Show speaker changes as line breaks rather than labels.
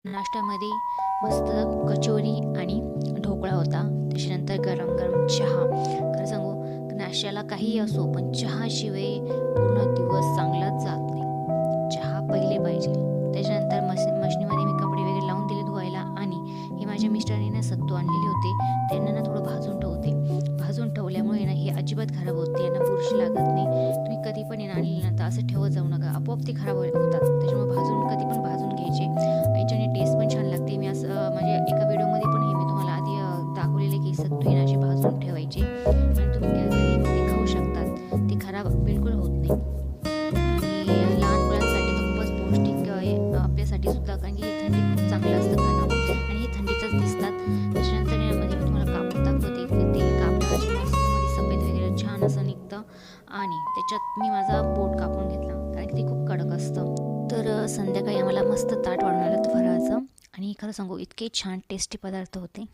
नाश्त्यामध्ये मस्त कचोरी आणि ढोकळा होता. त्याच्यानंतर गरम-गरम चहा. खरं सांगू तर नाश्त्याला काहीही असो, पण चहाशिवाय पूर्ण दिवस चांगलाच जात नाही. चहा पहिले पाहिजे. त्याच्यानंतर मशनीमध्ये मी कपडे वगैरे लावून दिले धुवायला आणि हे माझ्या मिस्टरांनी ना सत्तू आणलेले होते. त्यांना ना थोडं भाजून ठेवते. भाजून ठेवल्यामुळे ना हे अजिबात खराब होत नाही, यांना बुरशी लागत नाही. तुम्ही कधी पण आणले ना तर असं ठेवत जाऊ नका. आपोआप ते खराब होतात. त्याच्यामुळे भाजून कधी पण भाजून घ्यायचे. याच्याने टेस्ट पण छान लागते. मी असं म्हणजे एका व्हिडिओमध्ये पण हे मी तुम्हाला आधी दाखवलेले की सत्तू हे असे भाजून ठेवायचे आणि तुम्ही कधी ते खाऊ शकतात. ते खराब बिलकुल होत नाही. आणि लहान मुलांसाठी तर खूपच पौष्टिक आहे आपल्यासाठी सुद्धा, कारण की हे थंडीत खूप चांगलं असतं खाणं आणि हे थंडीचंच दिसतात. त्याच्यानंतर यामध्ये मी तुम्हाला कापून दाखवते की ते कापडाची मस्त मध्ये सफेद वगैरे छान असं निघतं आणि त्याच्यात मी माझा बोट कापून घेतला, कारण की ते खूप कडक असतं. तर संध्याकाळी आम्हाला मस्त ताट वाढून आलं फराळाचं आणि खरं सांगू इतके छान टेस्टी पदार्थ होते.